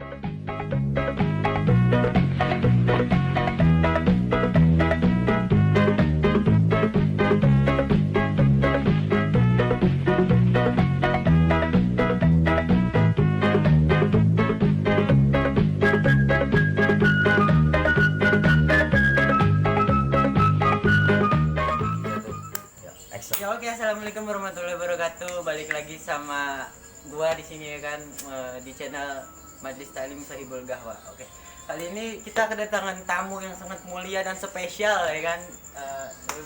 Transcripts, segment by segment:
Ya oke, assalamualaikum warahmatullahi wabarakatuh. Balik lagi sama gua di sini ya kan, di channel Majlis Taklim Sahibul Gahwa. Oke, kali ini kita kedatangan tamu yang sangat mulia dan spesial ya kan.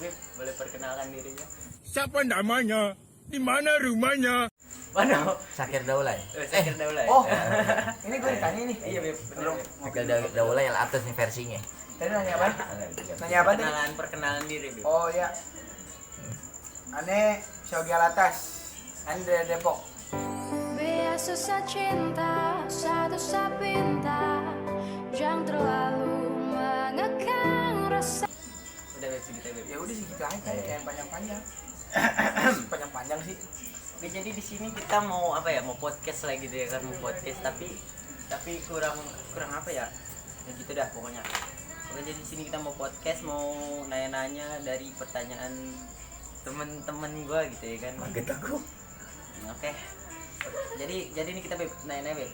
Bib, boleh perkenalkan dirinya? Siapa namanya? Di mana rumahnya? Waduh, Sakir Daulay. Sakir Daulay. Oh, ini gue ditanya nih. Iya Bib, belum. Sakir Daulay yang atas nih versinya. Tadi nanya apa? Nanya apa tadi? Perkenalan diri Bib. Oh ya. Ane Syogi Alatas, Ane dari Depok. Biasa saya cinta, satu saya pinta, jangan terlalu mengekang rasa. Udah Bib, segitu Bib. Ya udah sih kita aja, jangan panjang-panjang. Panjang-panjang sih. Oke, jadi di sini kita mau apa ya? Mau podcast lagi gitu ya kan, mau podcast tapi kurang apa ya? Ya gitu dah pokoknya. Oke, jadi di sini kita mau podcast, mau nanya-nanya dari pertanyaan temen-temen gua gitu ya kan. Kaget aku. Oke. Jadi ini kita nanya-nanya Beb.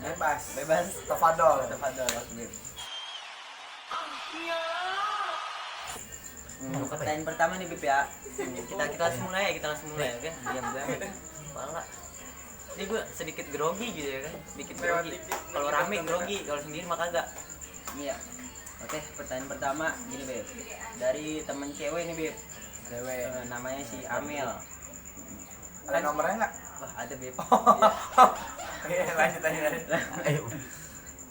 Bebas. Tafadol. Beb. Pertanyaan pertama nih Beb ya. Kita langsung mulai oke. Diam banget. Pala. Ini gue sedikit grogi gitu ya kan. Sedikit grogi. Kalau rame grogi, kalau sendiri mah kagak. Iya. Oke, pertanyaan pertama gini Beb. Dari temen cewek nih Beb. Cewek namanya si Amel. Ada nomornya nggak? Wah, ada Beb. Iya, lanjut aja. Ayo.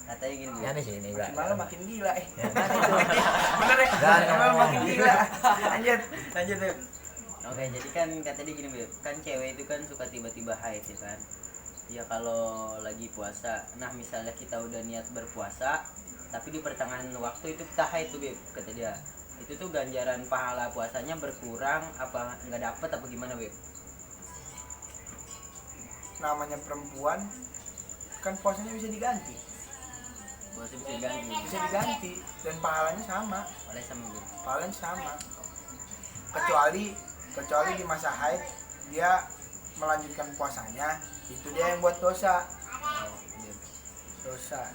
Katanya gini Beb. Ya ada sih ini enggak. Malah makin gila Mana itu? Bener ya? Malah makin gila. Lanjut Beb. Oke, jadi kan kata dia gini Beb, kan cewek itu kan suka tiba-tiba haid ya kan. Ya kalau lagi puasa, nah misalnya kita udah niat berpuasa, tapi di pertengahan waktu itu kita haid tuh Beb, kata dia. Itu tuh ganjaran pahala puasanya berkurang apa nggak dapet apa gimana Beb? Namanya perempuan kan puasanya bisa diganti. Puasa bisa diganti. Bisa diganti dan pahalanya sama. Oleh sama Beb. Pahalanya sama. Kecuali di masa haid dia melanjutkan puasanya, itu dia yang buat dosa. Oh, Beb. Dosa.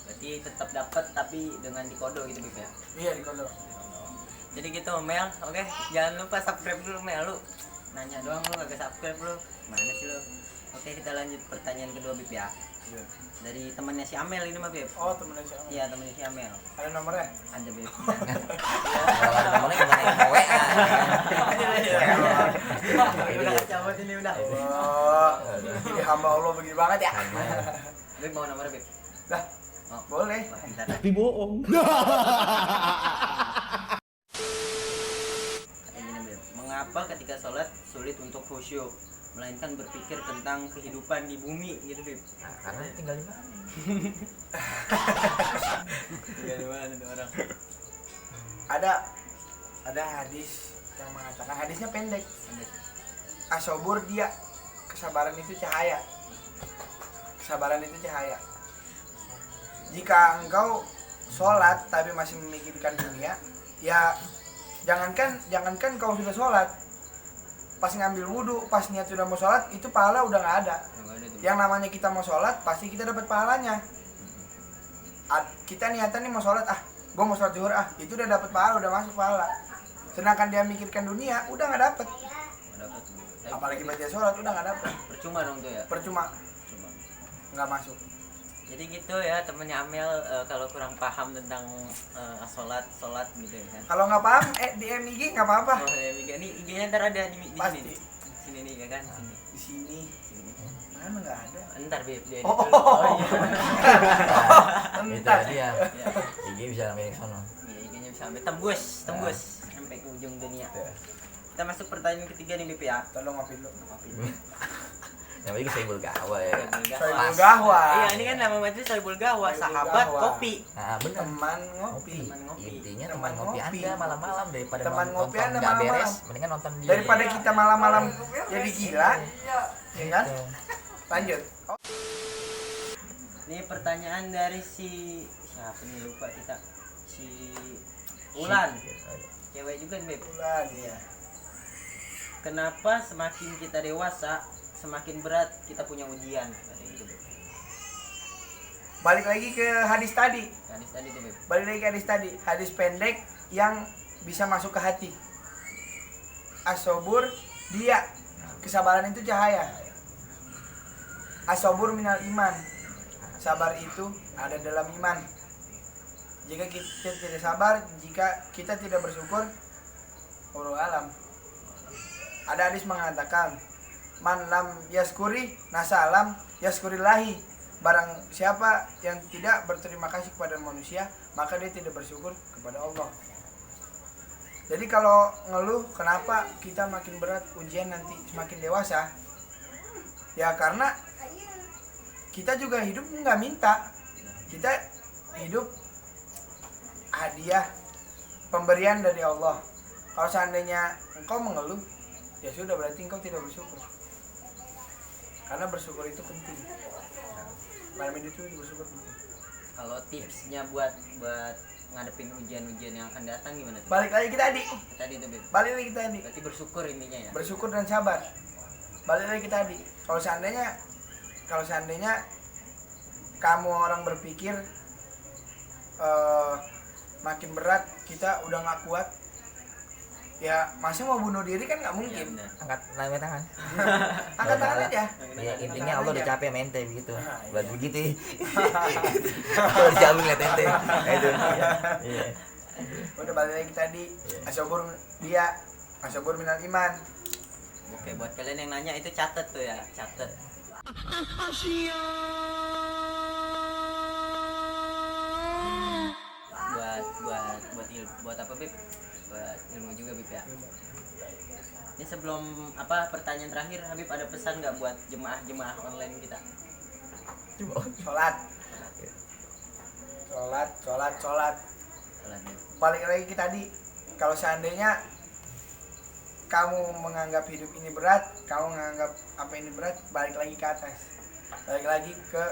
Berarti tetap dapat tapi dengan dikodo gitu Beb ya. Iya di kodok. Jadi gitu Mel, oke, jangan lupa subscribe dulu Mel, lu nanya doang lu kagak subscribe lu, mana sih lu? Oke, kita lanjut pertanyaan kedua Bib ya. Dari temannya si Amel ini mah Bib. Oh temennya si Amel. Iya, temannya si Amel. Ada nomornya? Ada Bib. Kalau ada nomornya gimana yang mau WA? Udah cabut ini udah. Oh, jadi hamba Allah begini banget ya. Bib mau nomor Bib? Lah, Oh, boleh. wah, bentar. Tapi bohong. Ini Bib. Mengapa ketika sholat sulit untuk khusyuk, melainkan berpikir tentang kehidupan di bumi gitu Bib? Nah, karena tinggal di mana? Tinggal di mana tuh orang? Ada hadis yang mengatakan, hadisnya pendek. Asobur dia, kesabaran itu cahaya. Kesabaran itu cahaya. Jika engkau sholat tapi masih memikirkan dunia, ya jangankan kau sudah sholat, pas ngambil wudhu, pas niat sudah mau sholat, itu pahala udah nggak ada. Yang namanya kita mau sholat, pasti kita dapat pahalanya. Kita niatan nih mau sholat, gue mau sholat zuhur, itu udah dapat pahala, udah masuk pahala. Sedangkan dia mikirkan dunia, udah nggak dapat. Apalagi baca sholat, udah nggak dapat. Percuma dong tuh ya. Percuma, nggak masuk. Jadi gitu ya temennya Amel, kalau kurang paham tentang sholat gitu ya kan. Kalau nggak paham, di MIG nggak apa-apa. Oh ya, ini IG-nya ntar ada di Pasti. sini. Sini nih ya kan, sini. Di sini. Mana nggak ada? Ntar Bib dia. Oh, Itu Entar. dia. Ya. IG bisa sampai ke sono. Ya, IG-nya bisa sampai tembus sampai ke ujung dunia. Kita masuk pertanyaan ketiga nih Bib ya. Tolong ngopi dulu. Yang lagi Sahibul Gahwa ya. Sahibul Gahwa. Iya, ini kan nama majlis Sahibul Gahwa, Sahibul sahabat Gahwa. kopi. Nah, benar. Teman ngopi. Teman ngopi. Intinya Teman teman ngopi ngopi. Anda malam-malam daripada Teman ngopi nonton Anda nggak malam-malam. beres, mendingan nonton dia. Daripada kita malam-malam jadi gila, ya kan? Lanjut. Ini pertanyaan dari si siapa nih, lupa kita. Si Ulan. Cewek juga nih, Beb. Bulan ya. Kenapa semakin kita dewasa, semakin berat kita punya ujian? Kata gitu, Beb. Balik lagi ke hadis tadi. Hadis tadi tuh, Beb. Balik lagi ke hadis tadi. Hadis pendek yang bisa masuk ke hati. As-sabur dia, kesabaran itu cahaya. As-sabur minal iman. Sabar itu ada dalam iman. Jika kita tidak sabar, jika kita tidak bersyukur, wallahu alam. Ada hadis mengatakan, man lam yaskuri nasalam yaskurillahi. Barang siapa yang tidak berterima kasih kepada manusia, maka dia tidak bersyukur kepada Allah. Jadi kalau ngeluh kenapa kita makin berat ujian nanti semakin dewasa, ya karena kita juga hidup nggak minta. Kita hidup hadiah, pemberian dari Allah. Kalau seandainya engkau mengeluh, ya sudah, berarti engkau tidak bersyukur. Karena bersyukur itu penting. Malam itu bersyukur penting. Kalau tipsnya buat ngadepin ujian-ujian yang akan datang gimana tuh? Balik lagi ke tadi. Tadi tuh, Beb. Balik lagi ke tadi. Berarti bersyukur intinya ya. Bersyukur dan sabar. Balik lagi ke tadi. Kalau seandainya kamu orang berpikir makin berat, kita udah nggak kuat, ya masih mau bunuh diri kan nggak Iya, mungkin. benar. Angkat tangan. Angkat tangan aja. Ya intinya Allah udah capek sama ente begitu. Nah, Buat iya. begitu. Kalau dijamin lihat ente. Nah, itu. Iya. Udah balik lagi tadi. As-sabur dia, as-sabur minal iman. Oke, buat kalian yang nanya itu catet tuh ya, catet. Buat apa, Bib? Buat ilmu juga, Bib ya. Ini sebelum pertanyaan terakhir, Habib ada pesan nggak buat jemaah online kita? Sholat. Sholat, Bib. Balik lagi ke tadi. Kalau seandainya kamu menganggap hidup ini berat, kamu menganggap apa ini berat, balik lagi ke atas. Balik lagi ke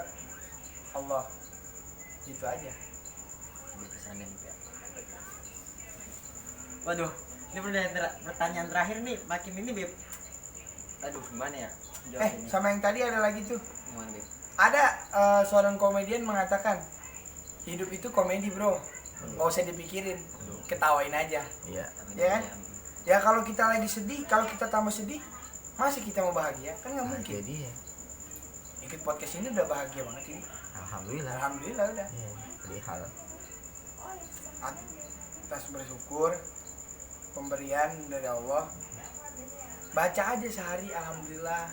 Allah. Gitu aja. Ini pesannya, Bib ya. Waduh, ini pertanyaan terakhir nih, makin ini, Bib. Aduh, gimana ya? Jawabnya. Sama yang tadi ada lagi tuh. Gimana, Bib? Ada seorang komedian mengatakan, hidup itu komedi, bro. Nggak usah dipikirin, ketawain aja. Iya. Ya kan? Ya kalau kita lagi sedih, kalau kita tambah sedih, masih kita mau bahagia? Kan nggak mungkin. Jadi ya. Ikut podcast ini udah bahagia banget ini. Alhamdulillah. Alhamdulillah udah. Iya, perihal. Atas bersyukur pemberian dari Allah. Baca aja sehari alhamdulillah.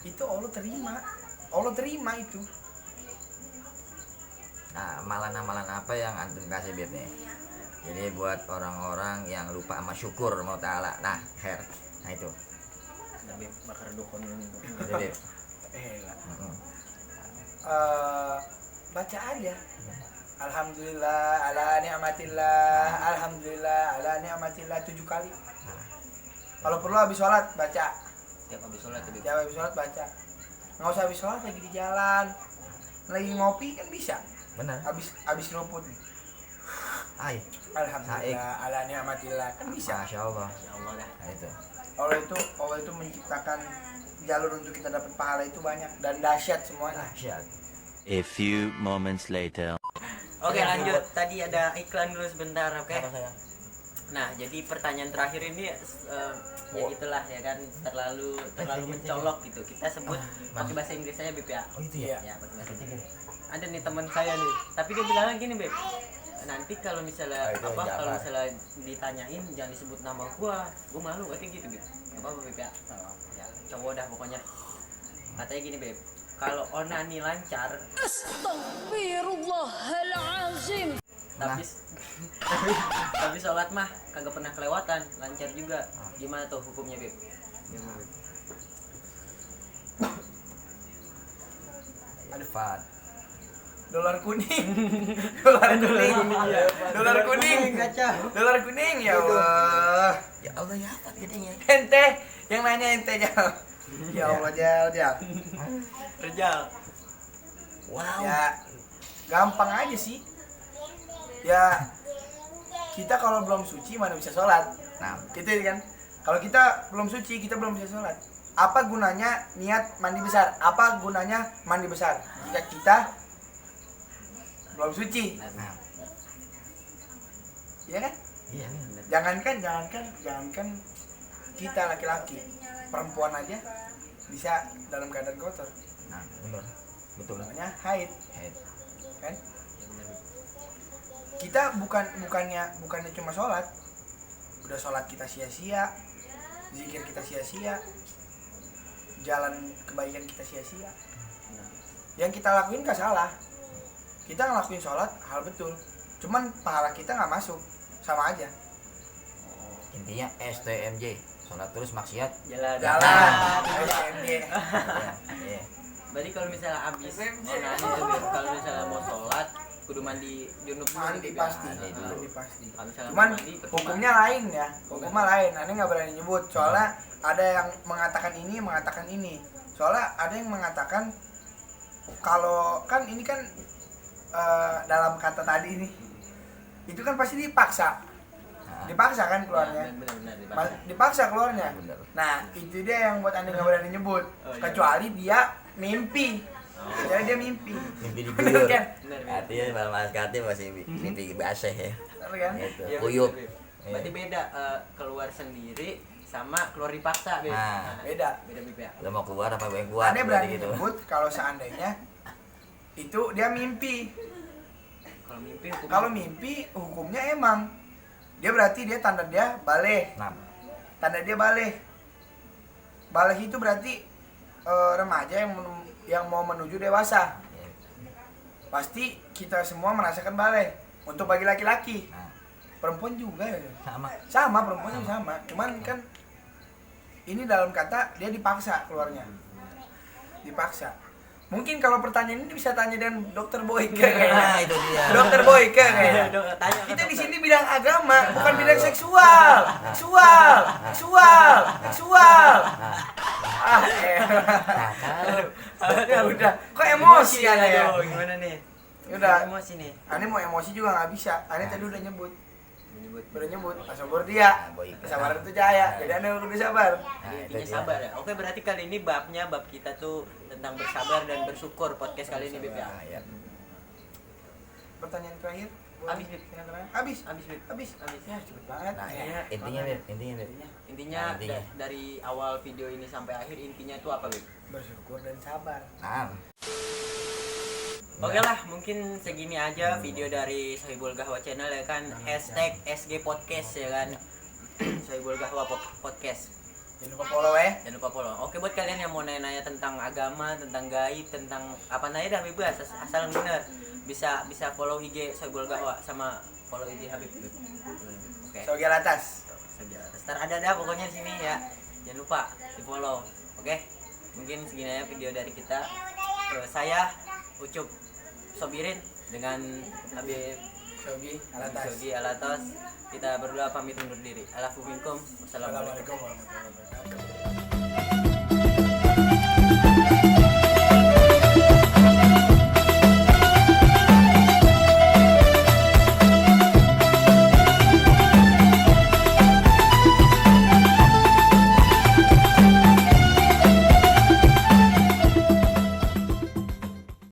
Itu Allah terima. Allah terima itu. Nah, amalan-amalan apa yang antum kasih Beb nih? Jadi buat orang-orang yang lupa sama syukur mau ta'ala. Nah, nah itu. Nah, Bib, bakar dukun ini. Itu Beb. Lah. Mm-mm. Baca aja. Alhamdulillah ala ni'matillah. Alhamdulillah ala ni'matillah 7 kali. Kalau perlu habis sholat baca. Tiap habis sholat tuh, Bib. Tiap habis sholat baca. Nggak usah habis sholat lagi di jalan, lagi ngopi kan bisa. Benar. Habis noput nih. Ay, Alhamdulillah ala ni'matillah kan bisa. Masya Allah. Ya Allah dah. Nah, itu. Allah itu menciptakan jalur untuk kita dapat pahala itu banyak dan dahsyat semuanya. Dahsyat. A few moments later. Oke, lanjut. Tadi ada iklan dulu sebentar, oke? Apa sayang? Nah, jadi pertanyaan terakhir ini ya gitulah ya kan, terlalu mencolok gitu. Kita sebut pakai bahasa Inggris aja, Beb ya. Oh itu ya. Ya, pakai bahasa Inggris. Ada nih teman saya nih, tapi dia bilangnya gini, Beb. Nanti kalau misalnya itu kalau jangan. misalnya ditanyain jangan disebut nama gua malu katanya gitu, Beb. Enggak apa-apa, Beb ya. Ya, cowok dah pokoknya. Katanya gini, Beb. Kalau onani lancar, Astaghfirullahalazim. tapi sholat mah kagak pernah kelewatan, lancar juga. Gimana tuh hukumnya, Beb? Gimana, Beb? Alfat. Dolar kuning. Dolar kuning. Dolar kuning. Kaca. Dolar kuning ya Allah. Ya Allah ya, apa jadinya? Ente yang nanya ente Jal. Ya Allah Jal. Rejal. Wow. Ya gampang aja sih. Ya kita kalau belum suci mana bisa sholat. Nah, Gitu kan. Kalau kita belum suci, kita belum bisa sholat. Apa gunanya niat mandi besar? Apa gunanya mandi besar jika kita belum suci? nah. Iya kan? Iya. Jangankan kita laki-laki, perempuan aja bisa dalam keadaan kotor. Nah, benar. Betul. Namanya haid, Haid. kan? Kita bukannya cuma sholat. Udah sholat kita sia-sia, zikir kita sia-sia, jalan kebaikan kita sia-sia. Yang kita lakuin gak salah. Kita ngelakuin sholat hal betul. Cuman pahala kita nggak masuk, sama aja. Intinya STMJ, sholat terus maksiat. Jalan. SMG. Iya. Berarti kalau misalnya abis onani tuh Beb, kalau misalnya mau sholat kudu mandi junub dulu Mandi Beb, pasti, ya. mandi pasti. Kalau misalnya Cuman mau mandi, percuma. hukumnya lain ya, hukumnya lain. Aneh nggak berani nyebut, soalnya ada yang mengatakan ini. Soalnya ada yang mengatakan kalau kan ini kan dalam kata tadi ini, itu kan pasti dipaksa kan keluarnya, Benar. dipaksa keluarnya. Bener. Nah itu dia yang buat aneh nggak berani nyebut, Oh, iya. kecuali dia mimpi. Jadi dia mimpi. Mimpi Bener diguyur. kan? Benar. Artinya malam maskati masih mimpi basah ya. Bener kan? Gitu. Iya, Kuyup. bener, Beb. Berarti beda keluar sendiri sama keluar dipaksa, Beb. Nah. Beda. Beda Beb ya. Lo mau keluar apa gue yang keluar? Aneh Berarti berani gitu. nyebut kalau seandainya itu dia mimpi. Kalau mimpi hukumnya. Kalau mimpi hukumnya emang dia berarti dia tanda dia balik. Nah, Tanda dia balik. Balik itu berarti remaja yang mau menuju dewasa. ya. Pasti kita semua merasakan balik. Untuk bagi laki-laki, Nah, perempuan juga ya. sama. Sama, perempuan juga sama. Cuman kan ini dalam kata dia dipaksa keluarnya. Dipaksa. Mungkin kalau pertanyaan ini bisa tanya dengan Dokter Boyke Nah, kayaknya. itu dia. Dokter Boyke kayaknya. Tanya ke Kita di dokter. sini bidang agama, bukan bidang seksual. Seksual. Ya udah. Kok emosi ya, aneh ya? Gimana nih? Udah. Emosi nih. Aneh mau emosi juga nggak bisa. Aneh tadi udah nyebut. Menyebut. Udah nyebut. Sabar dia. Kesabaran itu cahaya. Jadi aneh udah sabar. Nah, itu Intinya dia. sabar ya. Oke, berarti kali ini bab kita tuh tentang bersabar dan bersyukur podcast kali ini Beb ya. Nah, ya. Pertanyaan terakhir. Habis Beb. Habis. Habis Beb. Habis. Ya cepet banget. Nah, Iya. intinya Beb, intinya Beb. Intinya Nah, intinya. dari awal video ini sampai akhir intinya tuh apa Beb? Bersyukur dan sabar. Nah. Oke lah, mungkin segini aja video dari Sohibul Gahwa Channel ya kan. Hashtag SG Podcast ya kan. Sohibul Gahwa Podcast. Jangan lupa follow ya. Jangan lupa follow. Oke, buat kalian yang mau nanya-nanya tentang agama, tentang gaib, tentang apa aja dah bebas asal bener. Bisa follow IG Sohibul Gahwa sama follow IG Habib. Oke. Sogi atas. Ntar ada pokoknya di sini ya. Jangan lupa di-follow. Oke. Mungkin segini aja video dari kita. Saya Ucup Sobirin dengan Habib Sogi alatas. Sogi Alatos. Kita berdua pamit undur diri. Alafu minkum. Wassalamualaikum. Assalamualaikum warahmatullahi wabarakatuh.